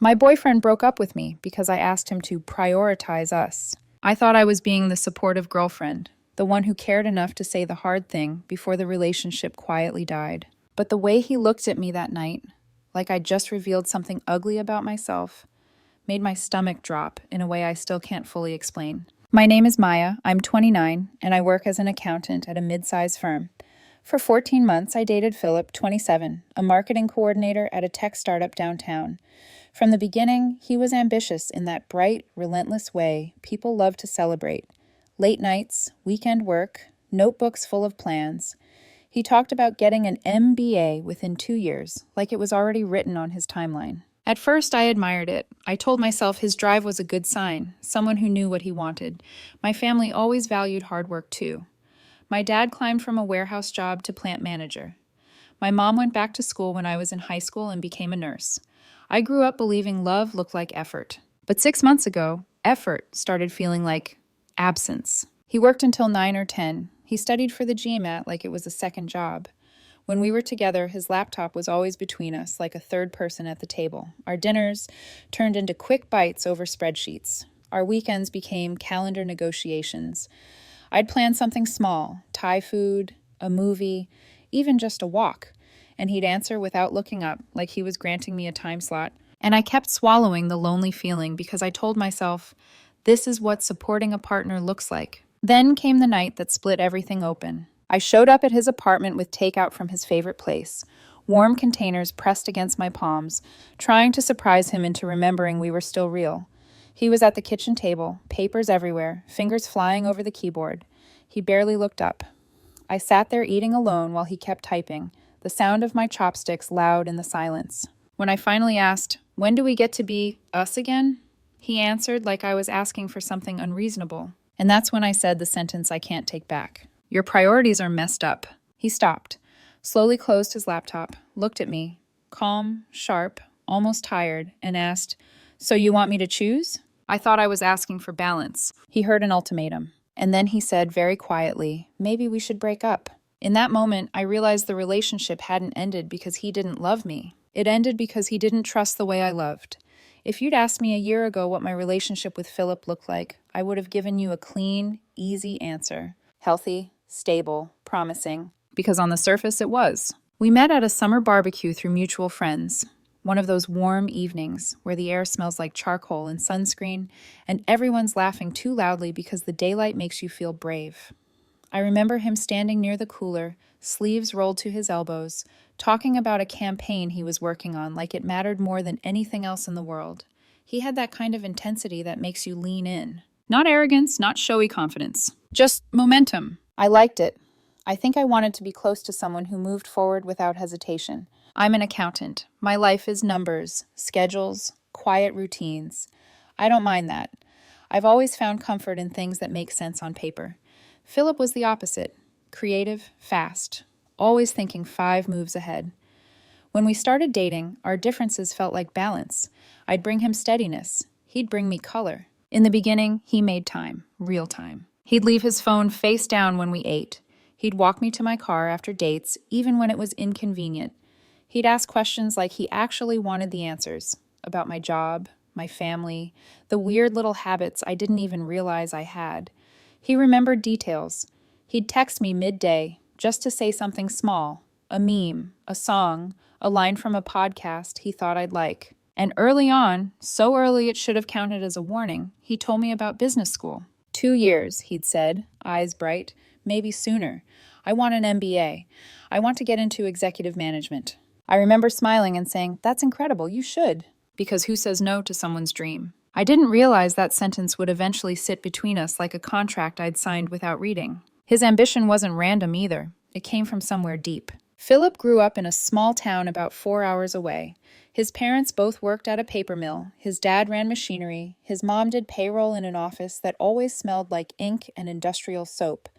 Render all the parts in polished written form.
My boyfriend broke up with me because I asked him to prioritize us. I thought I was being the supportive girlfriend, the one who cared enough to say the hard thing before the relationship quietly died. But the way he looked at me that night, like I'd just revealed something ugly about myself, made my stomach drop in a way I still can't fully explain. My name is Maya, I'm 29, and I work as an accountant at a mid-sized firm. For 14 months, I dated Philip, 27, a marketing coordinator at a tech startup downtown. From the beginning, he was ambitious in that bright, relentless way people love to celebrate. Late nights, weekend work, notebooks full of plans. He talked about getting an MBA within 2 years, like it was already written on his timeline. At first, I admired it. I told myself his drive was a good sign, someone who knew what he wanted. My family always valued hard work, too. My dad climbed from a warehouse job to plant manager. My mom went back to school when I was in high school and became a nurse. I grew up believing love looked like effort. But 6 months ago, effort started feeling like absence. He worked until 9 or 10. He studied for the GMAT like it was a second job. When we were together, his laptop was always between us, like a third person at the table. Our dinners turned into quick bites over spreadsheets. Our weekends became calendar negotiations. I'd plan something small, Thai food, a movie, even just a walk, and he'd answer without looking up, like he was granting me a time slot. And I kept swallowing the lonely feeling because I told myself, this is what supporting a partner looks like. Then came the night that split everything open. I showed up at his apartment with takeout from his favorite place, warm containers pressed against my palms, trying to surprise him into remembering we were still real. He was at the kitchen table, papers everywhere, fingers flying over the keyboard. He barely looked up. I sat there eating alone while he kept typing, the sound of my chopsticks loud in the silence. When I finally asked, "When do we get to be us again?" he answered like I was asking for something unreasonable. And that's when I said the sentence I can't take back. "Your priorities are messed up." He stopped, slowly closed his laptop, looked at me, calm, sharp, almost tired, and asked, "So you want me to choose?" I thought I was asking for balance. He heard an ultimatum. And then he said very quietly, "Maybe we should break up." In that moment, I realized the relationship hadn't ended because he didn't love me. It ended because he didn't trust the way I loved. If you'd asked me a year ago what my relationship with Philip looked like, I would have given you a clean, easy answer. Healthy, stable, promising. Because on the surface it was. We met at a summer barbecue through mutual friends. One of those warm evenings where the air smells like charcoal and sunscreen, and everyone's laughing too loudly because the daylight makes you feel brave. I remember him standing near the cooler, sleeves rolled to his elbows, talking about a campaign he was working on like it mattered more than anything else in the world. He had that kind of intensity that makes you lean in. Not arrogance, not showy confidence. Just momentum. I liked it. I think I wanted to be close to someone who moved forward without hesitation. I'm an accountant. My life is numbers, schedules, quiet routines. I don't mind that. I've always found comfort in things that make sense on paper. Philip was the opposite. Creative, fast, always thinking 5 moves ahead. When we started dating, our differences felt like balance. I'd bring him steadiness. He'd bring me color. In the beginning, he made time, real time. He'd leave his phone face down when we ate. He'd walk me to my car after dates, even when it was inconvenient. He'd ask questions like he actually wanted the answers, about my job, my family, the weird little habits I didn't even realize I had. He remembered details. He'd text me midday just to say something small, a meme, a song, a line from a podcast he thought I'd like. And early on, so early it should have counted as a warning, he told me about business school. 2 years, he'd said, eyes bright, maybe sooner. I want an MBA. I want to get into executive management. I remember smiling and saying, "That's incredible, you should." Because who says no to someone's dream? I didn't realize that sentence would eventually sit between us like a contract I'd signed without reading. His ambition wasn't random either. It came from somewhere deep. Philip grew up in a small town about 4 hours away. His parents both worked at a paper mill. His dad ran machinery. His mom did payroll in an office that always smelled like ink and industrial soap.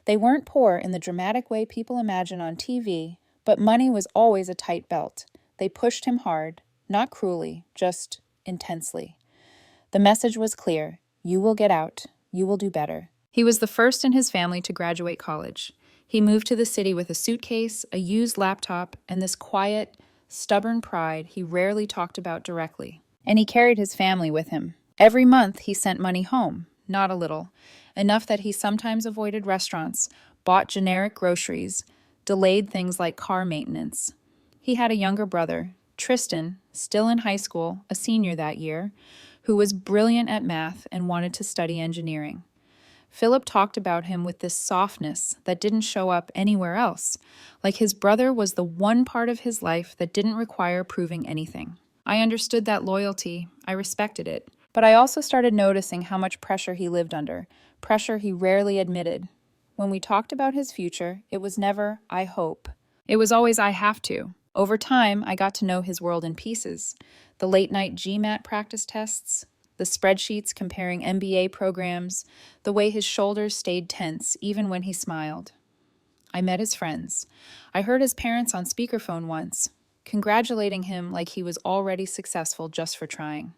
They weren't poor in the dramatic way people imagine on TV, but money was always a tight belt. They pushed him hard, not cruelly, just intensely. The message was clear. You will get out. You will do better. He was the first in his family to graduate college. He moved to the city with a suitcase, a used laptop, and this quiet, stubborn pride he rarely talked about directly. And he carried his family with him. Every month he sent money home, not a little, enough that he sometimes avoided restaurants, bought generic groceries, delayed things like car maintenance. He had a younger brother, Tristan, still in high school, a senior that year, who was brilliant at math and wanted to study engineering. Philip talked about him with this softness that didn't show up anywhere else, like his brother was the one part of his life that didn't require proving anything. I understood that loyalty, I respected it, but I also started noticing how much pressure he lived under, pressure he rarely admitted. When we talked about his future, it was never, I hope. It was always, I have to. Over time, I got to know his world in pieces. The late-night GMAT practice tests, the spreadsheets comparing MBA programs, the way his shoulders stayed tense even when he smiled. I met his friends. I heard his parents on speakerphone once, congratulating him like he was already successful just for trying.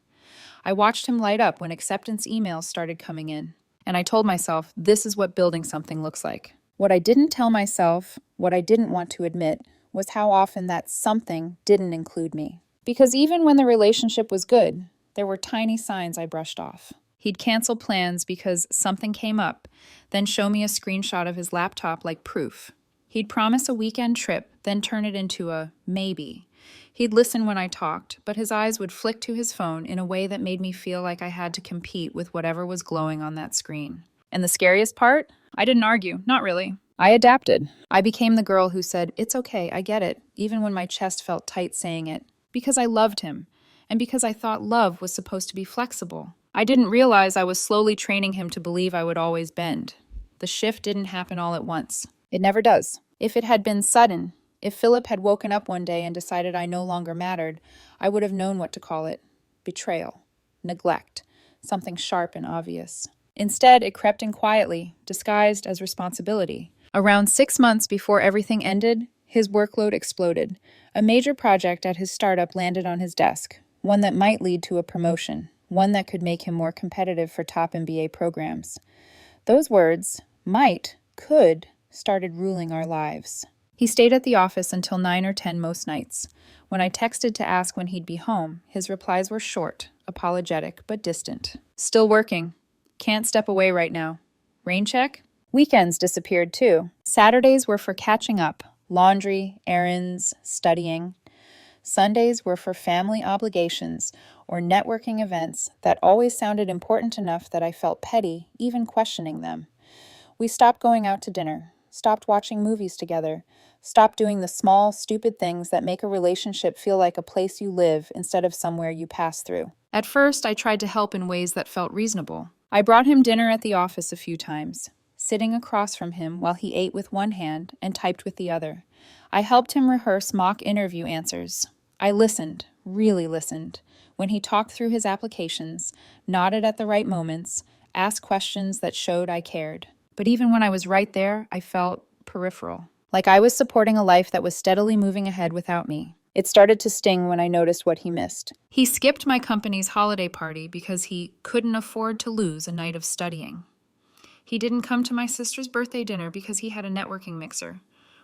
I watched him light up when acceptance emails started coming in, and I told myself, this is what building something looks like. What I didn't tell myself, what I didn't want to admit, was how often that something didn't include me. Because even when the relationship was good, there were tiny signs I brushed off. He'd cancel plans because something came up, then show me a screenshot of his laptop like proof. He'd promise a weekend trip, then turn it into a maybe. He'd listen when I talked, but his eyes would flick to his phone in a way that made me feel like I had to compete with whatever was glowing on that screen. And the scariest part? I didn't argue, not really. I adapted. I became the girl who said, it's okay, I get it, even when my chest felt tight saying it. Because I loved him, and because I thought love was supposed to be flexible. I didn't realize I was slowly training him to believe I would always bend. The shift didn't happen all at once. It never does. If it had been sudden, if Philip had woken up one day and decided I no longer mattered, I would have known what to call it. Betrayal. Neglect. Something sharp and obvious. Instead, it crept in quietly, disguised as responsibility. Around 6 months before everything ended, his workload exploded. A major project at his startup landed on his desk, one that might lead to a promotion, one that could make him more competitive for top MBA programs. Those words, might, could, started ruling our lives. He stayed at the office until 9 or 10 most nights. When I texted to ask when he'd be home, his replies were short, apologetic, but distant. Still working. Can't step away right now. Rain check? Weekends disappeared too. Saturdays were for catching up, laundry, errands, studying. Sundays were for family obligations or networking events that always sounded important enough that I felt petty, even questioning them. We stopped going out to dinner, stopped watching movies together, stopped doing the small, stupid things that make a relationship feel like a place you live instead of somewhere you pass through. At first, I tried to help in ways that felt reasonable. I brought him dinner at the office a few times, sitting across from him while he ate with one hand and typed with the other. I helped him rehearse mock interview answers. I listened, really listened, when he talked through his applications, nodded at the right moments, asked questions that showed I cared. But even when I was right there, I felt peripheral, like I was supporting a life that was steadily moving ahead without me. It started to sting when I noticed what he missed. He skipped my company's holiday party because he couldn't afford to lose a night of studying. He didn't come to my sister's birthday dinner because he had a networking mixer.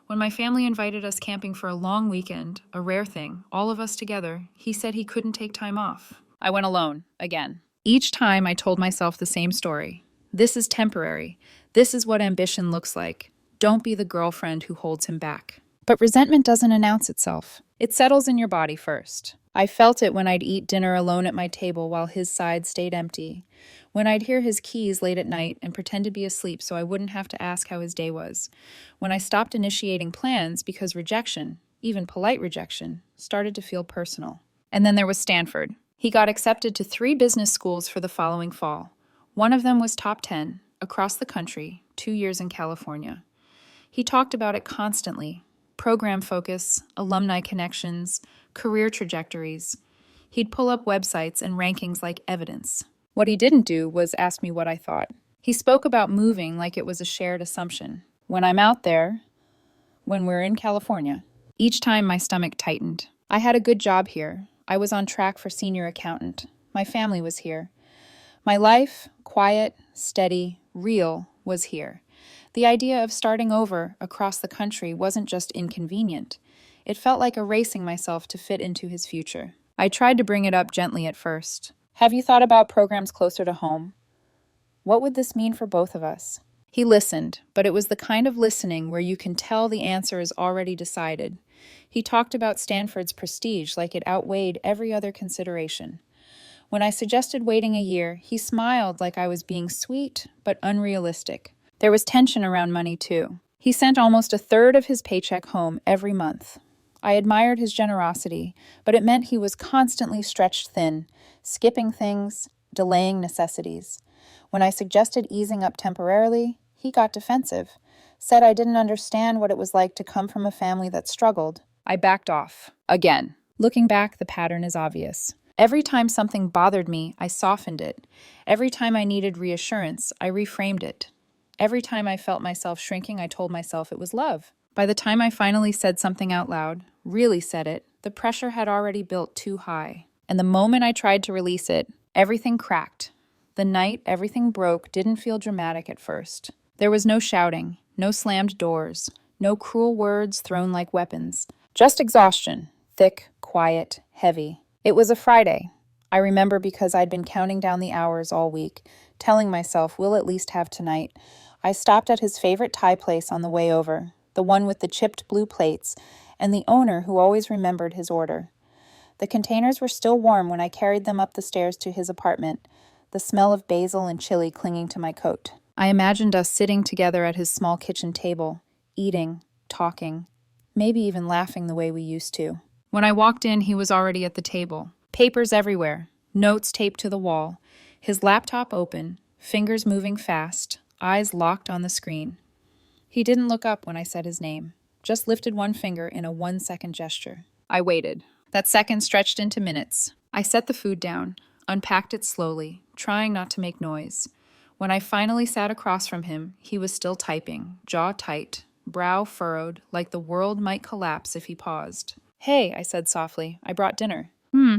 When my family invited us camping for a long weekend, a rare thing, all of us together, he said he couldn't take time off. I went alone, again. Each time I told myself the same story. This is temporary. This is what ambition looks like. Don't be the girlfriend who holds him back. But resentment doesn't announce itself. It settles in your body first. I felt it when I'd eat dinner alone at my table while his side stayed empty. When I'd hear his keys late at night and pretend to be asleep so I wouldn't have to ask how his day was. When I stopped initiating plans because rejection, even polite rejection, started to feel personal. And then there was Stanford. He got accepted to 3 business schools for the following fall. One of them was top 10, across the country, 2 years in California. He talked about it constantly. Program focus, alumni connections, career trajectories. He'd pull up websites and rankings like evidence. What he didn't do was ask me what I thought. He spoke about moving like it was a shared assumption. When I'm out there, when we're in California. Each time my stomach tightened. I had a good job here. I was on track for senior accountant. My family was here. My life, quiet, steady, real, was here. The idea of starting over across the country wasn't just inconvenient. It felt like erasing myself to fit into his future. I tried to bring it up gently at first. Have you thought about programs closer to home? What would this mean for both of us? He listened, but it was the kind of listening where you can tell the answer is already decided. He talked about Stanford's prestige like it outweighed every other consideration. When I suggested waiting a year, he smiled like I was being sweet but unrealistic. There was tension around money, too. He sent almost a third of his paycheck home every month. I admired his generosity, but it meant he was constantly stretched thin, skipping things, delaying necessities. When I suggested easing up temporarily, he got defensive, said I didn't understand what it was like to come from a family that struggled. I backed off. Again. Looking back, the pattern is obvious. Every time something bothered me, I softened it. Every time I needed reassurance, I reframed it. Every time I felt myself shrinking, I told myself it was love. By the time I finally said something out loud, really said it, the pressure had already built too high. And the moment I tried to release it, everything cracked. The night everything broke didn't feel dramatic at first. There was no shouting, no slammed doors, no cruel words thrown like weapons. Just exhaustion, thick, quiet, heavy. It was a Friday. I remember because I'd been counting down the hours all week, telling myself we'll at least have tonight. I stopped at his favorite Thai place on the way over, the one with the chipped blue plates, and the owner who always remembered his order. The containers were still warm when I carried them up the stairs to his apartment, the smell of basil and chili clinging to my coat. I imagined us sitting together at his small kitchen table, eating, talking, maybe even laughing the way we used to. When I walked in, he was already at the table. Papers everywhere, notes taped to the wall, his laptop open, fingers moving fast, eyes locked on the screen. He didn't look up when I said his name, just lifted one finger in a 1-second gesture. I waited. That second stretched into minutes. I set the food down, unpacked it slowly, trying not to make noise. When I finally sat across from him, he was still typing, jaw tight, brow furrowed, like the world might collapse if he paused. Hey, I said softly, I brought dinner.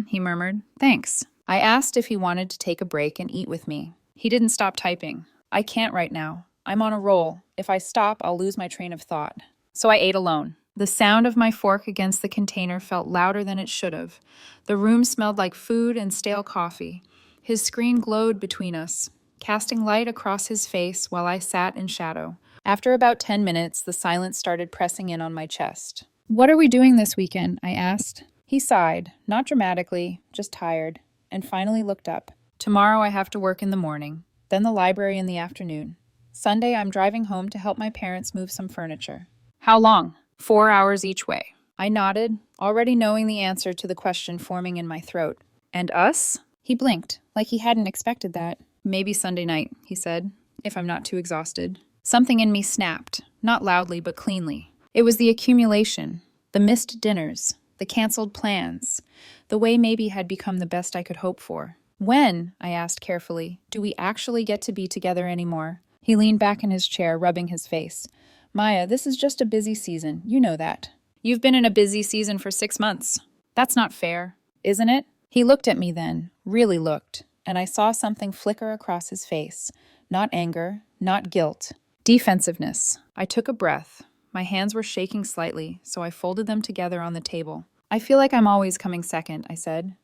He murmured. Thanks. I asked if he wanted to take a break and eat with me. He didn't stop typing. I can't right now. I'm on a roll. If I stop, I'll lose my train of thought. So I ate alone. The sound of my fork against the container felt louder than it should have. The room smelled like food and stale coffee. His screen glowed between us, casting light across his face while I sat in shadow. After about 10 minutes, the silence started pressing in on my chest. What are we doing this weekend? I asked. He sighed, not dramatically, just tired, and finally looked up. Tomorrow I have to work in the morning, then the library in the afternoon. Sunday I'm driving home to help my parents move some furniture. How long? 4 hours each way. I nodded, already knowing the answer to the question forming in my throat. And us? He blinked, like he hadn't expected that. Maybe Sunday night, he said, if I'm not too exhausted. Something in me snapped, not loudly but cleanly. It was the accumulation, the missed dinners, the canceled plans, the way maybe had become the best I could hope for. When, I asked carefully, do we actually get to be together anymore? He leaned back in his chair, rubbing his face. Maya, this is just a busy season. You know that. You've been in a busy season for 6 months. That's not fair, isn't it? He looked at me then, really looked, and I saw something flicker across his face. Not anger, not guilt. Defensiveness. I took a breath. My hands were shaking slightly, so I folded them together on the table. I feel like I'm always coming second, I said.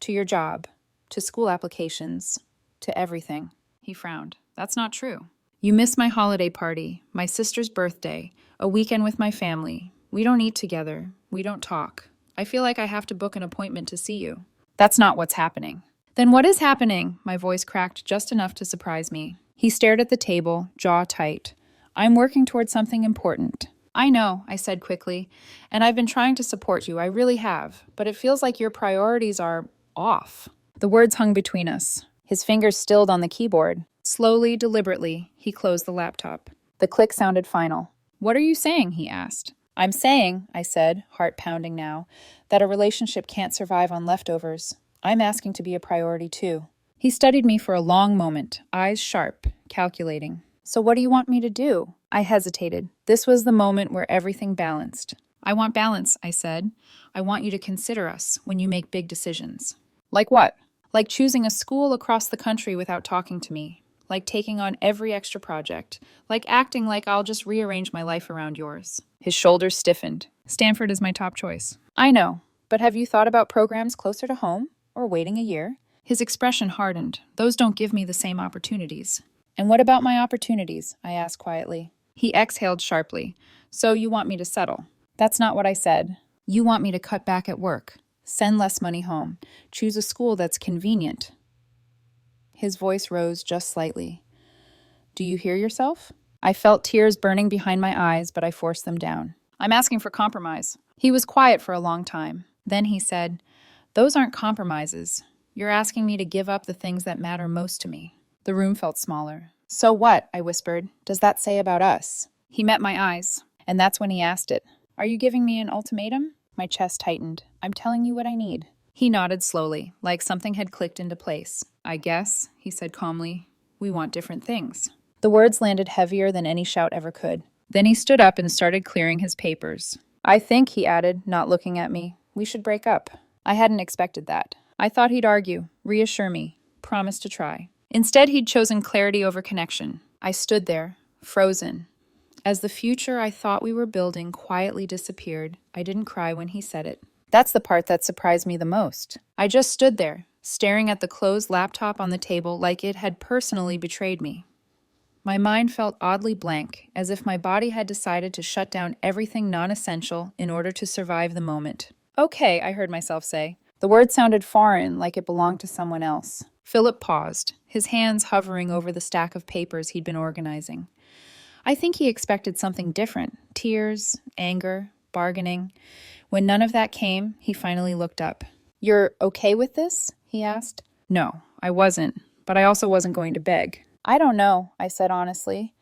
To your job, to school applications, to everything. He frowned. That's not true. You miss my holiday party, my sister's birthday, a weekend with my family. We don't eat together. We don't talk. I feel like I have to book an appointment to see you. That's not what's happening. Then what is happening? My voice cracked just enough to surprise me. He stared at the table, jaw tight. I'm working towards something important. I know, I said quickly, and I've been trying to support you, I really have, but it feels like your priorities are off. The words hung between us. His fingers stilled on the keyboard. Slowly, deliberately, he closed the laptop. The click sounded final. What are you saying? He asked. I'm saying, I said, heart pounding now, that a relationship can't survive on leftovers. I'm asking to be a priority too. He studied me for a long moment, eyes sharp, calculating. So what do you want me to do? I hesitated. This was the moment where everything balanced. I want balance, I said. I want you to consider us when you make big decisions. Like what? Like choosing a school across the country without talking to me. Like taking on every extra project. Like acting like I'll just rearrange my life around yours. His shoulders stiffened. Stanford is my top choice. I know. But have you thought about programs closer to home? Or waiting a year? His expression hardened. Those don't give me the same opportunities. And what about my opportunities? I asked quietly. He exhaled sharply. So you want me to settle? That's not what I said. You want me to cut back at work, send less money home, choose a school that's convenient. His voice rose just slightly. Do you hear yourself? I felt tears burning behind my eyes, but I forced them down. I'm asking for compromise. He was quiet for a long time. Then he said, Those aren't compromises. You're asking me to give up the things that matter most to me. The room felt smaller. So what? I whispered. Does that say about us? He met my eyes, and that's when he asked it. Are you giving me an ultimatum? My chest tightened. I'm telling you what I need. He nodded slowly, like something had clicked into place. I guess, he said calmly, we want different things. The words landed heavier than any shout ever could. Then he stood up and started clearing his papers. I think, he added, not looking at me, we should break up. I hadn't expected that. I thought he'd argue, reassure me, promise to try. Instead, he'd chosen clarity over connection. I stood there, frozen. As the future I thought we were building quietly disappeared, I didn't cry when he said it. That's the part that surprised me the most. I just stood there, staring at the closed laptop on the table like it had personally betrayed me. My mind felt oddly blank, as if my body had decided to shut down everything non-essential in order to survive the moment. Okay, I heard myself say. The word sounded foreign, like it belonged to someone else. Philip paused, his hands hovering over the stack of papers he'd been organizing. I think he expected something different. Tears, anger, bargaining. When none of that came, he finally looked up. You're okay with this? He asked. No, I wasn't, but I also wasn't going to beg. I don't know, I said honestly.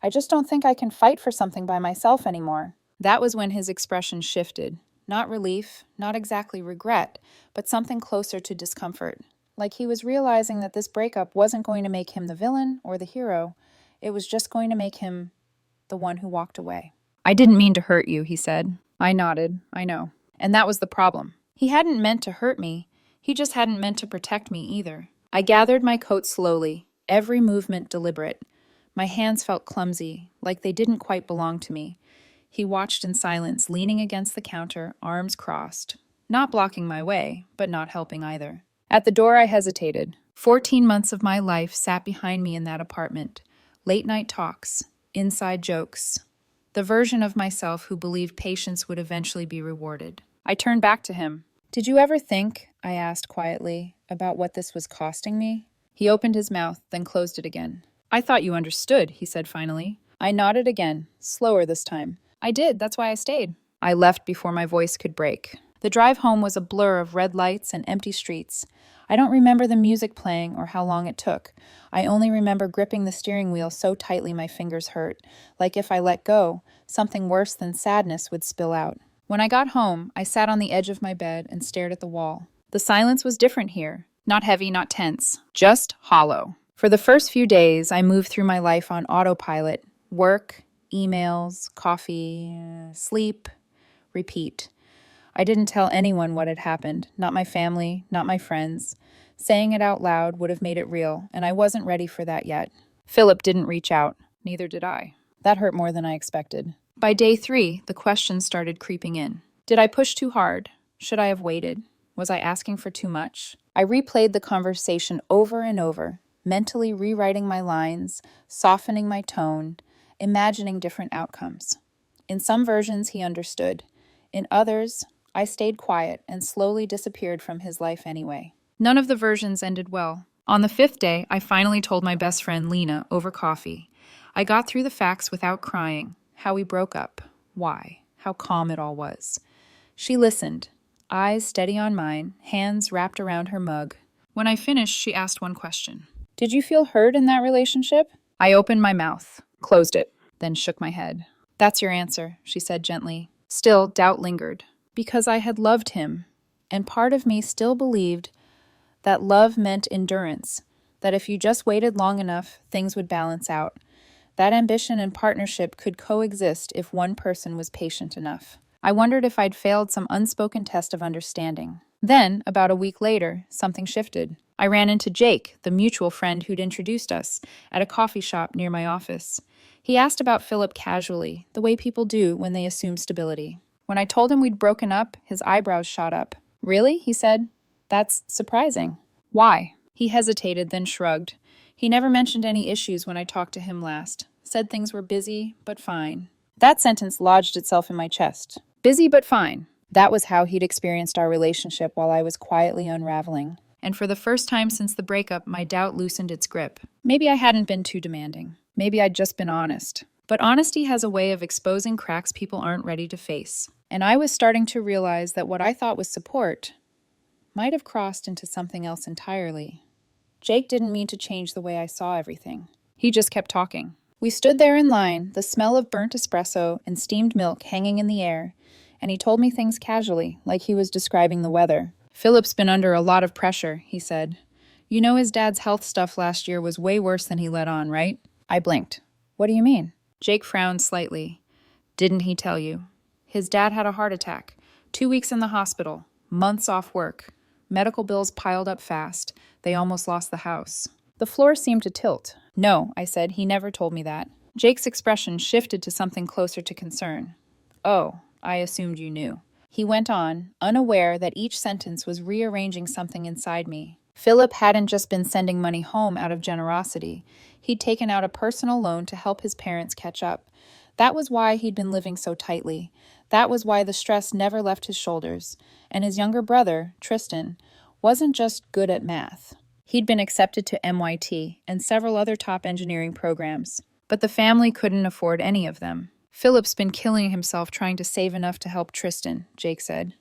I just don't think I can fight for something by myself anymore. That was when his expression shifted. Not relief, not exactly regret, but something closer to discomfort. Like he was realizing that this breakup wasn't going to make him the villain or the hero. It was just going to make him the one who walked away. I didn't mean to hurt you, he said. I nodded. I know. And that was the problem. He hadn't meant to hurt me. He just hadn't meant to protect me either. I gathered my coat slowly, every movement deliberate. My hands felt clumsy, like they didn't quite belong to me. He watched in silence, leaning against the counter, arms crossed. Not blocking my way, but not helping either. At the door, I hesitated. 14 months of my life sat behind me in that apartment. Late-night talks, inside jokes. The version of myself who believed patience would eventually be rewarded. I turned back to him. Did you ever think, I asked quietly, about what this was costing me? He opened his mouth, then closed it again. I thought you understood, he said finally. I nodded again, slower this time. I did, that's why I stayed. I left before my voice could break. The drive home was a blur of red lights and empty streets. I don't remember the music playing or how long it took. I only remember gripping the steering wheel so tightly my fingers hurt, like if I let go, something worse than sadness would spill out. When I got home, I sat on the edge of my bed and stared at the wall. The silence was different here. Not heavy, not tense. Just hollow. For the first few days, I moved through my life on autopilot. Work, emails, coffee, sleep, repeat. I didn't tell anyone what had happened. Not my family, not my friends. Saying it out loud would have made it real, and I wasn't ready for that yet. Philip didn't reach out. Neither did I. That hurt more than I expected. By day 3, the questions started creeping in. Did I push too hard? Should I have waited? Was I asking for too much? I replayed the conversation over and over, mentally rewriting my lines, softening my tone, imagining different outcomes. In some versions, he understood. In others, I stayed quiet and slowly disappeared from his life anyway. None of the versions ended well. On the 5th day, I finally told my best friend Lena over coffee. I got through the facts without crying. How we broke up. Why. How calm it all was. She listened, eyes steady on mine, hands wrapped around her mug. When I finished, she asked one question. Did you feel heard in that relationship? I opened my mouth, closed it, then shook my head. That's your answer, she said gently. Still, doubt lingered. Because I had loved him, and part of me still believed that love meant endurance, that if you just waited long enough, things would balance out. That ambition and partnership could coexist if one person was patient enough. I wondered if I'd failed some unspoken test of understanding. Then, about a week later, something shifted. I ran into Jake, the mutual friend who'd introduced us, at a coffee shop near my office. He asked about Philip casually, the way people do when they assume stability. When I told him we'd broken up, his eyebrows shot up. Really? He said. That's surprising. Why? He hesitated, then shrugged. He never mentioned any issues when I talked to him last. Said things were busy, but fine. That sentence lodged itself in my chest. Busy, but fine. That was how he'd experienced our relationship while I was quietly unraveling. And for the first time since the breakup, my doubt loosened its grip. Maybe I hadn't been too demanding. Maybe I'd just been honest. But honesty has a way of exposing cracks people aren't ready to face. And I was starting to realize that what I thought was support might have crossed into something else entirely. Jake didn't mean to change the way I saw everything. He just kept talking. We stood there in line, the smell of burnt espresso and steamed milk hanging in the air, and he told me things casually, like he was describing the weather. Philip's been under a lot of pressure, he said. You know his dad's health stuff last year was way worse than he let on, right? I blinked. What do you mean? Jake frowned slightly. Didn't he tell you? His dad had a heart attack. 2 weeks in the hospital. Months off work. Medical bills piled up fast. They almost lost the house. The floor seemed to tilt. No, I said, he never told me that. Jake's expression shifted to something closer to concern. Oh, I assumed you knew. He went on, unaware that each sentence was rearranging something inside me. Philip hadn't just been sending money home out of generosity. He'd taken out a personal loan to help his parents catch up. That was why he'd been living so tightly. That was why the stress never left his shoulders. And his younger brother, Tristan, wasn't just good at math. He'd been accepted to MIT and several other top engineering programs. But the family couldn't afford any of them. Philip's been killing himself trying to save enough to help Tristan, Jake said.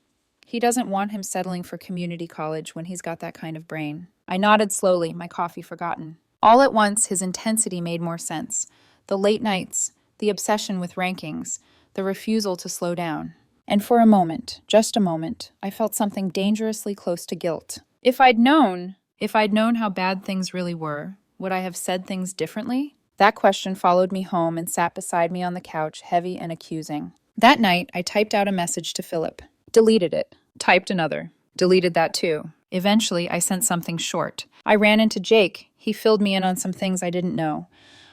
He doesn't want him settling for community college when he's got that kind of brain. I nodded slowly, my coffee forgotten. All at once, his intensity made more sense. The late nights, the obsession with rankings, the refusal to slow down. And for a moment, just a moment, I felt something dangerously close to guilt. If I'd known how bad things really were, would I have said things differently? That question followed me home and sat beside me on the couch, heavy and accusing. That night, I typed out a message to Philip. Deleted it. Typed another. Deleted that too. Eventually, I sent something short. I ran into Jake. He filled me in on some things I didn't know.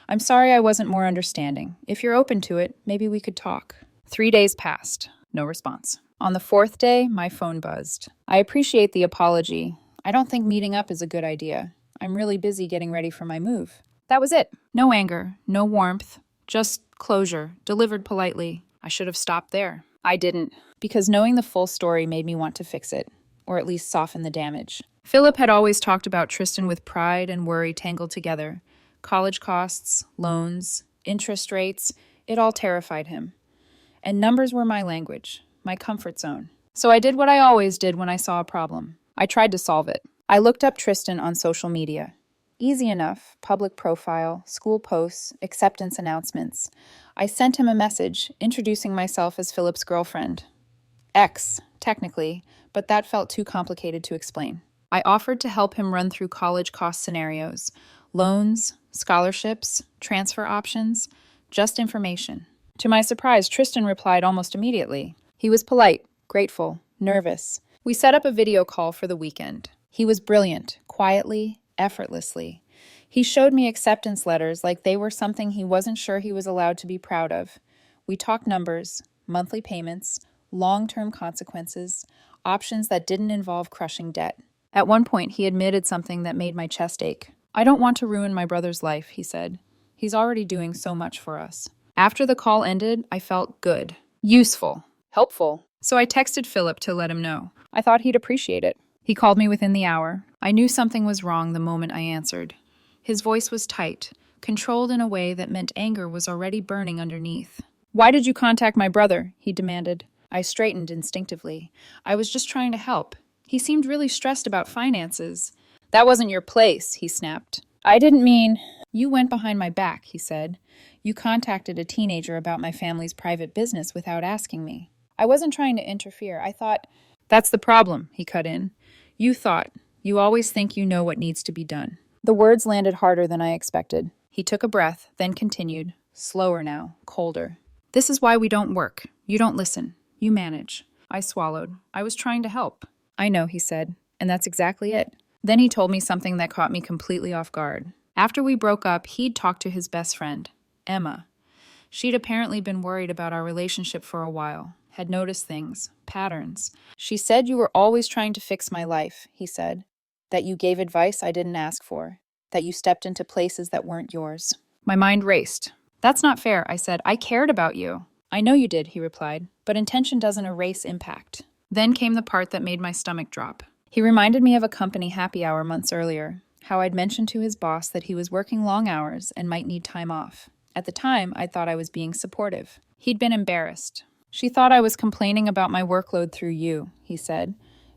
I'm sorry I wasn't more understanding. If you're open to it, maybe we could talk. 3 days passed. No response. On the 4th day, my phone buzzed. I appreciate the apology. I don't think meeting up is a good idea. I'm really busy getting ready for my move. That was it. No anger, no warmth, just closure, delivered politely. I should have stopped there. I didn't, because knowing the full story made me want to fix it, or at least soften the damage. Philip had always talked about Tristan with pride and worry tangled together. College costs, loans, interest rates, it all terrified him. And numbers were my language, my comfort zone. So I did what I always did when I saw a problem. I tried to solve it. I looked up Tristan on social media. Easy enough, public profile, school posts, acceptance announcements. I sent him a message, introducing myself as Philip's girlfriend. Ex, technically, but that felt too complicated to explain. I offered to help him run through college cost scenarios, loans, scholarships, transfer options, just information. To my surprise, Tristan replied almost immediately. He was polite, grateful, nervous. We set up a video call for the weekend. He was brilliant, quietly, effortlessly. He showed me acceptance letters like they were something he wasn't sure he was allowed to be proud of. We talked numbers, monthly payments, long-term consequences, options that didn't involve crushing debt. At one point, he admitted something that made my chest ache. I don't want to ruin my brother's life, he said. He's already doing so much for us. After the call ended, I felt good, useful, helpful. So I texted Philip to let him know. I thought he'd appreciate it. He called me within the hour. I knew something was wrong the moment I answered. His voice was tight, controlled in a way that meant anger was already burning underneath. Why did you contact my brother? He demanded. I straightened instinctively. I was just trying to help. He seemed really stressed about finances. That wasn't your place, he snapped. I didn't mean... You went behind my back, he said. You contacted a teenager about my family's private business without asking me. I wasn't trying to interfere. I thought... That's the problem, he cut in. You thought. You always think you know what needs to be done. The words landed harder than I expected. He took a breath, then continued, slower now, colder. This is why we don't work. You don't listen. You manage. I swallowed. I was trying to help. I know, he said, and that's exactly it. Then he told me something that caught me completely off guard. After we broke up, he'd talked to his best friend, Emma. She'd apparently been worried about our relationship for a while, had noticed things, patterns. She said you were always trying to fix my life, he said. That you gave advice I didn't ask for. That you stepped into places that weren't yours. My mind raced. That's not fair, I said. I cared about you. I know you did, he replied, but intention doesn't erase impact. Then came the part that made my stomach drop. He reminded me of a company happy hour months earlier, how I'd mentioned to his boss that he was working long hours and might need time off. At the time, I thought I was being supportive. He'd been embarrassed. She thought I was complaining about my workload through you, he said.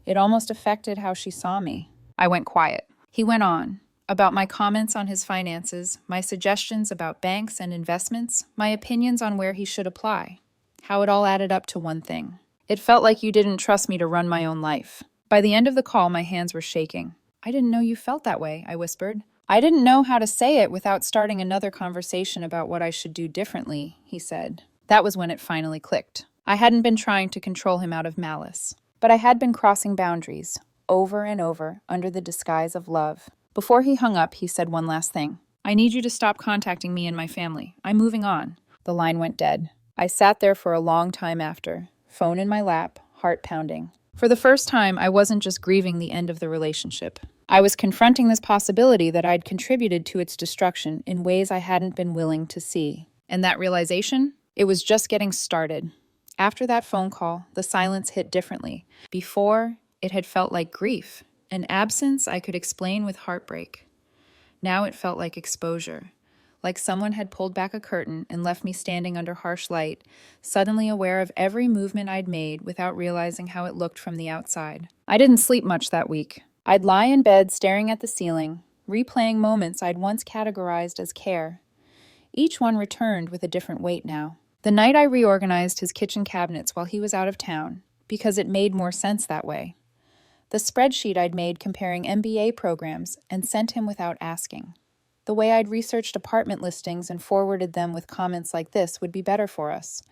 It almost affected how she saw me. I went quiet. He went on, about my comments on his finances, my suggestions about banks and investments, my opinions on where he should apply, how it all added up to one thing. It felt like you didn't trust me to run my own life. By the end of the call, my hands were shaking. I didn't know you felt that way, I whispered. I didn't know how to say it without starting another conversation about what I should do differently, he said. That was when it finally clicked. I hadn't been trying to control him out of malice, but I had been crossing boundaries, over and over, under the disguise of love. Before he hung up, he said one last thing. I need you to stop contacting me and my family. I'm moving on. The line went dead. I sat there for a long time after, phone in my lap, heart pounding. For the first time, I wasn't just grieving the end of the relationship. I was confronting this possibility that I'd contributed to its destruction in ways I hadn't been willing to see. And that realization? It was just getting started. After that phone call, the silence hit differently. Before, it had felt like grief, an absence I could explain with heartbreak. Now it felt like exposure, like someone had pulled back a curtain and left me standing under harsh light, suddenly aware of every movement I'd made without realizing how it looked from the outside. I didn't sleep much that week. I'd lie in bed staring at the ceiling, replaying moments I'd once categorized as care. Each one returned with a different weight now. The night I reorganized his kitchen cabinets while he was out of town, because it made more sense that way. The spreadsheet I'd made comparing MBA programs and sent him without asking. The way I'd researched apartment listings and forwarded them with comments like this would be better for us.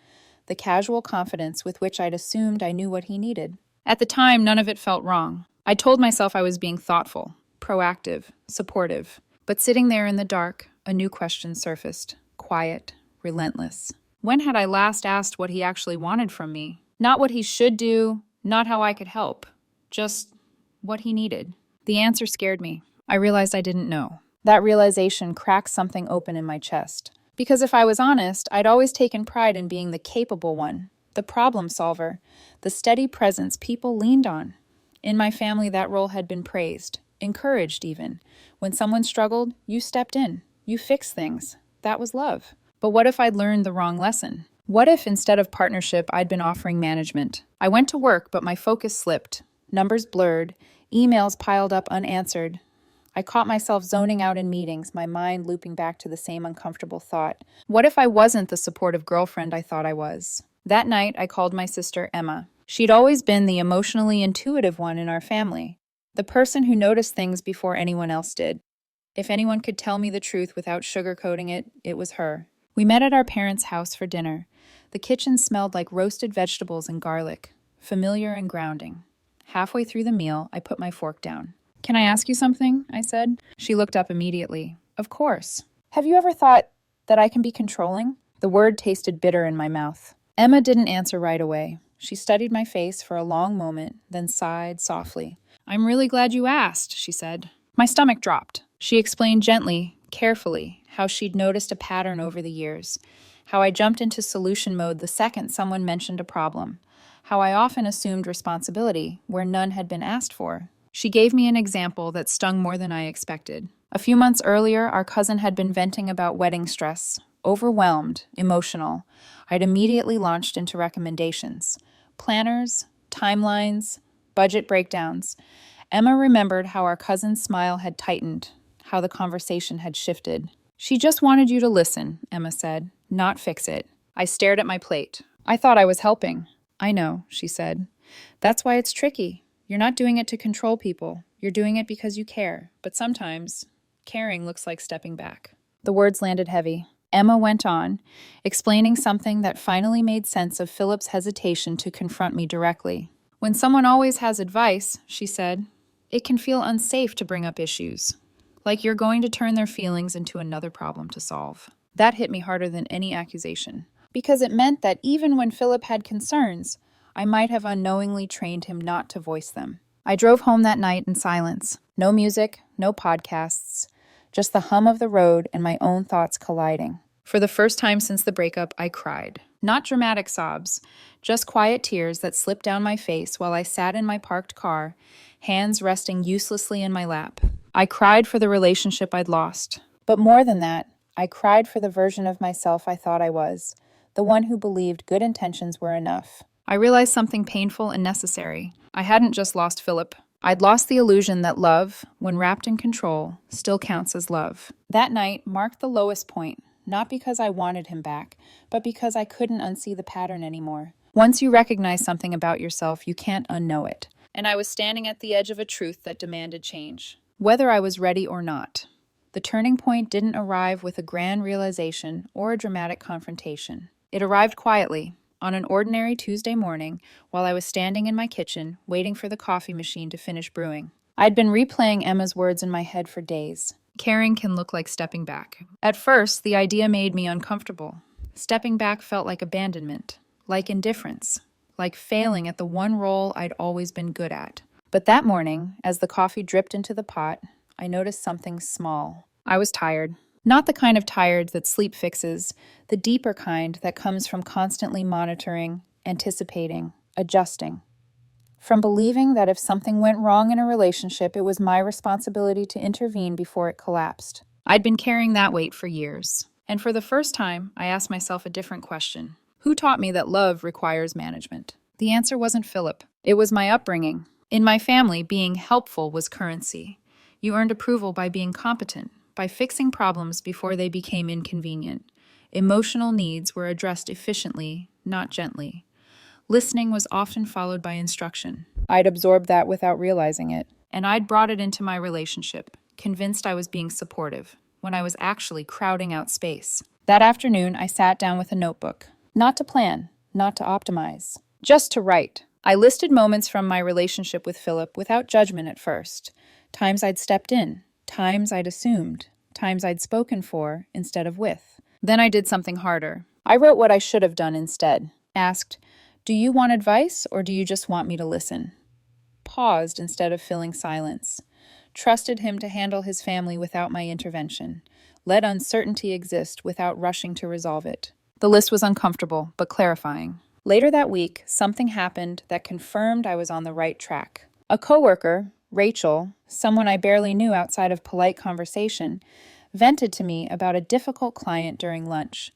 The casual confidence with which I'd assumed I knew what he needed. At the time, none of it felt wrong. I told myself I was being thoughtful, proactive, supportive. But sitting there in the dark, a new question surfaced. Quiet, relentless. When had I last asked what he actually wanted from me? Not what he should do, not how I could help. Just what he needed. The answer scared me. I realized I didn't know. That realization cracked something open in my chest. Because if I was honest, I'd always taken pride in being the capable one, the problem solver, the steady presence people leaned on. In my family, that role had been praised, encouraged even. When someone struggled, you stepped in. You fixed things. That was love. But what if I'd learned the wrong lesson? What if instead of partnership, I'd been offering management? I went to work, but my focus slipped. Numbers blurred. Emails piled up unanswered. I caught myself zoning out in meetings, my mind looping back to the same uncomfortable thought. What if I wasn't the supportive girlfriend I thought I was? That night, I called my sister Emma. She'd always been the emotionally intuitive one in our family, the person who noticed things before anyone else did. If anyone could tell me the truth without sugarcoating it, it was her. We met at our parents' house for dinner. The kitchen smelled like roasted vegetables and garlic, familiar and grounding. Halfway through the meal, I put my fork down. Can I ask you something? I said. She looked up immediately. Of course. Have you ever thought that I can be controlling? The word tasted bitter in my mouth. Emma didn't answer right away. She studied my face for a long moment, then sighed softly. I'm really glad you asked, she said. My stomach dropped. She explained gently, carefully, how she'd noticed a pattern over the years, how I jumped into solution mode the second someone mentioned a problem, how I often assumed responsibility where none had been asked for. She gave me an example that stung more than I expected. A few months earlier, our cousin had been venting about wedding stress, overwhelmed, emotional. I'd immediately launched into recommendations. Planners, timelines, budget breakdowns. Emma remembered how our cousin's smile had tightened, how the conversation had shifted. She just wanted you to listen, Emma said, not fix it. I stared at my plate. I thought I was helping. I know, she said. That's why it's tricky. You're not doing it to control people. You're doing it because you care. But sometimes, caring looks like stepping back. The words landed heavy. Emma went on, explaining something that finally made sense of Philip's hesitation to confront me directly. When someone always has advice, she said, it can feel unsafe to bring up issues, like you're going to turn their feelings into another problem to solve. That hit me harder than any accusation. because it meant that even when Philip had concerns, I might have unknowingly trained him not to voice them. I drove home that night in silence. No music, no podcasts, just the hum of the road and my own thoughts colliding. For the first time since the breakup, I cried. Not dramatic sobs, just quiet tears that slipped down my face while I sat in my parked car, hands resting uselessly in my lap. I cried for the relationship I'd lost. But more than that, I cried for the version of myself I thought I was, the one who believed good intentions were enough. I realized something painful and necessary. I hadn't just lost Philip. I'd lost the illusion that love, when wrapped in control, still counts as love. That night marked the lowest point, not because I wanted him back, but because I couldn't unsee the pattern anymore. Once you recognize something about yourself, you can't unknow it. And I was standing at the edge of a truth that demanded change, whether I was ready or not. The turning point didn't arrive with a grand realization or a dramatic confrontation. It arrived quietly, on an ordinary Tuesday morning, while I was standing in my kitchen, waiting for the coffee machine to finish brewing. I'd been replaying Emma's words in my head for days. Caring can look like stepping back. At first, the idea made me uncomfortable. Stepping back felt like abandonment, like indifference, like failing at the one role I'd always been good at. But that morning, as the coffee dripped into the pot, I noticed something small. I was tired. Not the kind of tired that sleep fixes, the deeper kind that comes from constantly monitoring, anticipating, adjusting. From believing that if something went wrong in a relationship, it was my responsibility to intervene before it collapsed. I'd been carrying that weight for years. And for the first time, I asked myself a different question. Who taught me that love requires management? The answer wasn't Philip. It was my upbringing. In my family, being helpful was currency. You earned approval by being competent, by fixing problems before they became inconvenient. Emotional needs were addressed efficiently, not gently. Listening was often followed by instruction. I'd absorbed that without realizing it, and I'd brought it into my relationship, convinced I was being supportive, when I was actually crowding out space. That afternoon, I sat down with a notebook. Not to plan, not to optimize, just to write. I listed moments from my relationship with Philip without judgment at first. Times I'd stepped in, times I'd assumed, times I'd spoken for instead of with. Then I did something harder. I wrote what I should have done instead. Asked, do you want advice or do you just want me to listen? Paused instead of filling silence. Trusted him to handle his family without my intervention. Let uncertainty exist without rushing to resolve it. The list was uncomfortable, but clarifying. Later that week, something happened that confirmed I was on the right track. A coworker, Rachel, someone I barely knew outside of polite conversation, vented to me about a difficult client during lunch.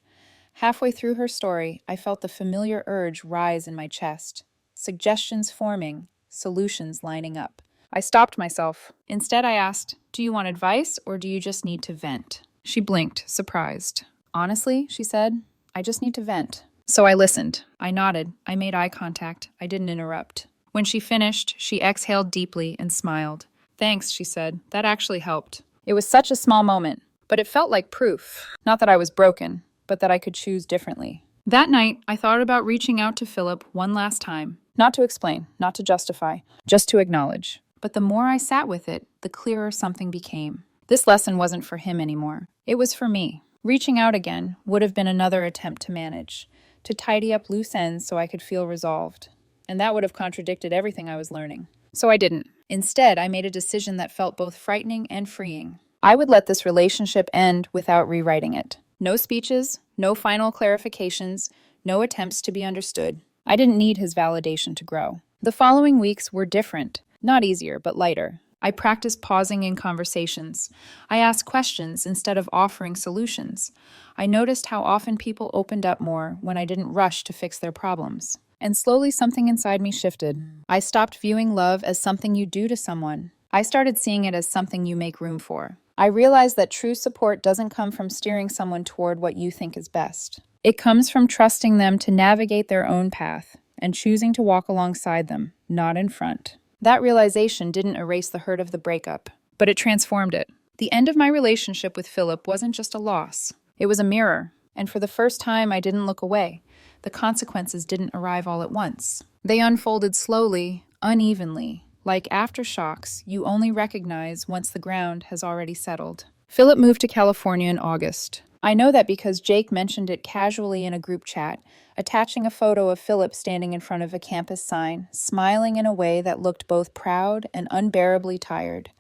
Halfway through her story, I felt the familiar urge rise in my chest. Suggestions forming, solutions lining up. I stopped myself. Instead, I asked, do you want advice or do you just need to vent? She blinked, surprised. Honestly, she said, I just need to vent. So I listened. I nodded. I made eye contact. I didn't interrupt. When she finished, she exhaled deeply and smiled. Thanks, she said. That actually helped. It was such a small moment, but it felt like proof. Not that I was broken, but that I could choose differently. That night, I thought about reaching out to Philip one last time. Not to explain, not to justify, just to acknowledge. But the more I sat with it, the clearer something became. This lesson wasn't for him anymore. It was for me. Reaching out again would have been another attempt to manage, to tidy up loose ends so I could feel resolved. And that would have contradicted everything I was learning. So I didn't. Instead, I made a decision that felt both frightening and freeing. I would let this relationship end without rewriting it. No speeches, no final clarifications, no attempts to be understood. I didn't need his validation to grow. The following weeks were different, not easier, but lighter. I practiced pausing in conversations. I asked questions instead of offering solutions. I noticed how often people opened up more when I didn't rush to fix their problems. And slowly something inside me shifted. I stopped viewing love as something you do to someone. I started seeing it as something you make room for. I realized that true support doesn't come from steering someone toward what you think is best. It comes from trusting them to navigate their own path and choosing to walk alongside them, not in front. That realization didn't erase the hurt of the breakup, but it transformed it. The end of my relationship with Philip wasn't just a loss. It was a mirror, and for the first time I didn't look away. The consequences didn't arrive all at once. They unfolded slowly, unevenly. Like aftershocks, you only recognize once the ground has already settled. Philip moved to California in August. I know that because Jake mentioned it casually in a group chat, attaching a photo of Philip standing in front of a campus sign, smiling in a way that looked both proud and unbearably tired.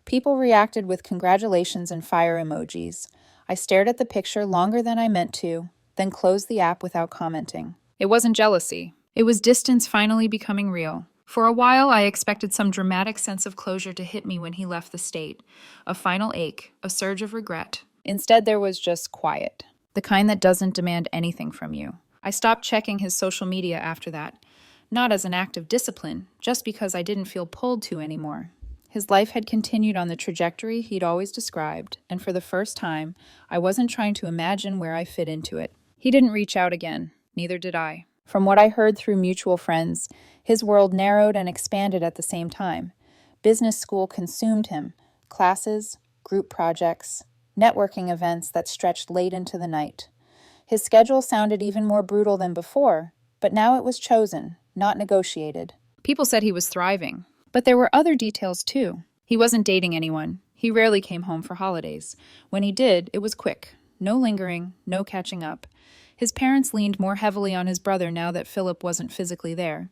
People reacted with congratulations and fire emojis. I stared at the picture longer than I meant to, then closed the app without commenting. It wasn't jealousy. It was distance finally becoming real. For a while, I expected some dramatic sense of closure to hit me when he left the state. A final ache, a surge of regret. Instead, there was just quiet. The kind that doesn't demand anything from you. I stopped checking his social media after that. Not as an act of discipline, just because I didn't feel pulled to anymore. His life had continued on the trajectory he'd always described, and for the first time, I wasn't trying to imagine where I fit into it. He didn't reach out again, neither did I. From what I heard through mutual friends, his world narrowed and expanded at the same time. Business school consumed him. Classes, group projects, networking events that stretched late into the night. His schedule sounded even more brutal than before, but now it was chosen, not negotiated. People said he was thriving, but there were other details too. He wasn't dating anyone. He rarely came home for holidays. When he did, it was quick. No lingering, no catching up. His parents leaned more heavily on his brother now that Philip wasn't physically there.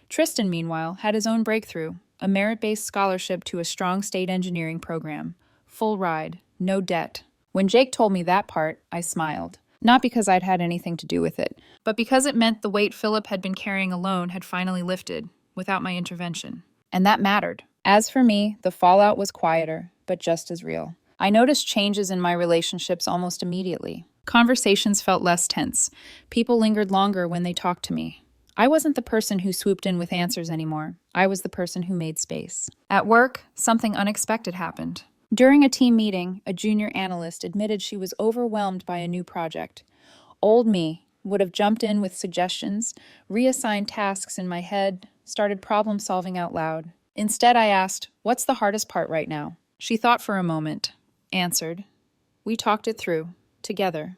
Tristan, meanwhile, had his own breakthrough, a merit-based scholarship to a strong state engineering program. Full ride, no debt. When Jake told me that part, I smiled. Not because I'd had anything to do with it, but because it meant the weight Philip had been carrying alone had finally lifted, without my intervention. And that mattered. As for me, the fallout was quieter, but just as real. I noticed changes in my relationships almost immediately. Conversations felt less tense. People lingered longer when they talked to me. I wasn't the person who swooped in with answers anymore. I was the person who made space. At work, something unexpected happened. During a team meeting, a junior analyst admitted she was overwhelmed by a new project. Old me would have jumped in with suggestions, reassigned tasks in my head, started problem solving out loud. Instead, I asked, "What's the hardest part right now?" She thought for a moment, answered. We talked it through, together.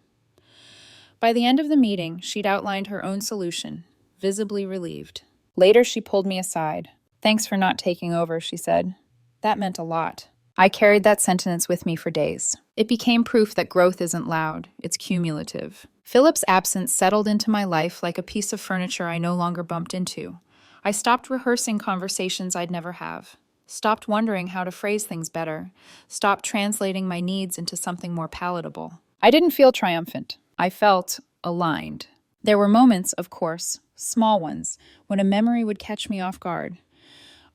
By the end of the meeting, she'd outlined her own solution, visibly relieved. Later, she pulled me aside. "Thanks for not taking over," she said. That meant a lot. I carried that sentence with me for days. It became proof that growth isn't loud, it's cumulative. Philip's absence settled into my life like a piece of furniture I no longer bumped into. I stopped rehearsing conversations I'd never have. Stopped wondering how to phrase things better. Stopped translating my needs into something more palatable. I didn't feel triumphant. I felt aligned. There were moments, of course, small ones, when a memory would catch me off guard.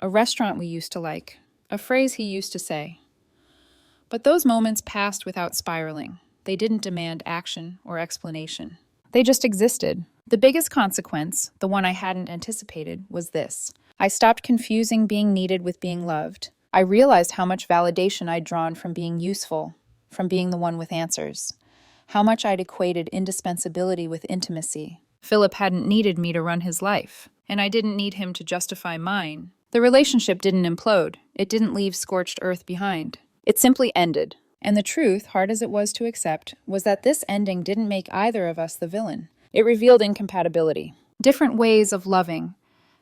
A restaurant we used to like. A phrase he used to say. But those moments passed without spiraling. They didn't demand action or explanation. They just existed. The biggest consequence, the one I hadn't anticipated, was this. I stopped confusing being needed with being loved. I realized how much validation I'd drawn from being useful, from being the one with answers. How much I'd equated indispensability with intimacy. Philip hadn't needed me to run his life, and I didn't need him to justify mine. The relationship didn't implode. It didn't leave scorched earth behind. It simply ended. And the truth, hard as it was to accept, was that this ending didn't make either of us the villain. It revealed incompatibility. Different ways of loving.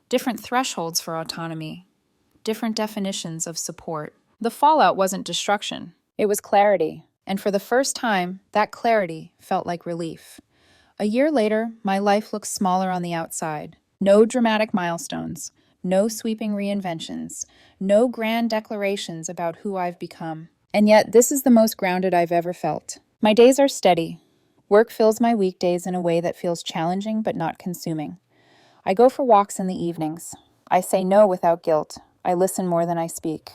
Different thresholds for autonomy. Different definitions of support. The fallout wasn't destruction. It was clarity. And for the first time, that clarity felt like relief. A year later, my life looks smaller on the outside. No dramatic milestones. No sweeping reinventions, no grand declarations about who I've become. And yet, this is the most grounded I've ever felt. My days are steady. Work fills my weekdays in a way that feels challenging but not consuming. I go for walks in the evenings. I say no without guilt. I listen more than I speak.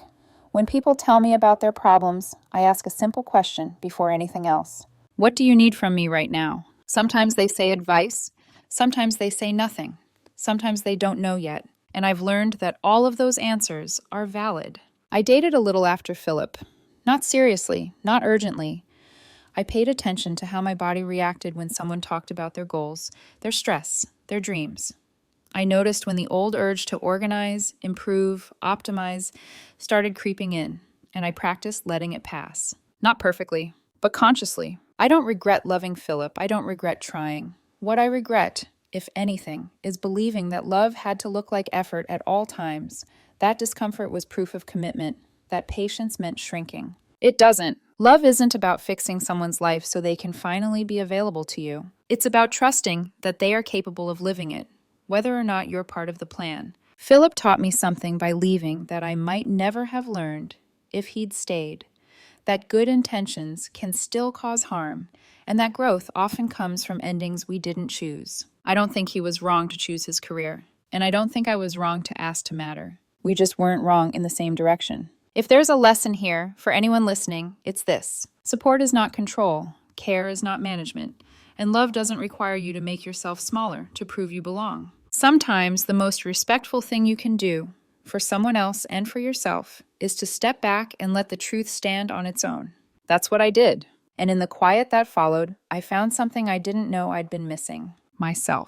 When people tell me about their problems, I ask a simple question before anything else. What do you need from me right now? Sometimes they say advice. Sometimes they say nothing. Sometimes they don't know yet. And I've learned that all of those answers are valid. I dated a little after Philip. Not seriously, not urgently. I paid attention to how my body reacted when someone talked about their goals, their stress, their dreams. I noticed when the old urge to organize, improve, optimize started creeping in, and I practiced letting it pass. Not perfectly, but consciously. I don't regret loving Philip. I don't regret trying. What I regret, if anything, is believing that love had to look like effort at all times. That discomfort was proof of commitment, that patience meant shrinking. It doesn't. Love isn't about fixing someone's life so they can finally be available to you. It's about trusting that they are capable of living it, whether or not you're part of the plan. Philip taught me something by leaving that I might never have learned if he'd stayed. That good intentions can still cause harm, and that growth often comes from endings we didn't choose. I don't think he was wrong to choose his career, and I don't think I was wrong to ask to matter. We just weren't wrong in the same direction. If there's a lesson here for anyone listening, it's this. Support is not control, care is not management, and love doesn't require you to make yourself smaller to prove you belong. Sometimes the most respectful thing you can do for someone else and for yourself is to step back and let the truth stand on its own. That's what I did. And in the quiet that followed, I found something I didn't know I'd been missing: myself.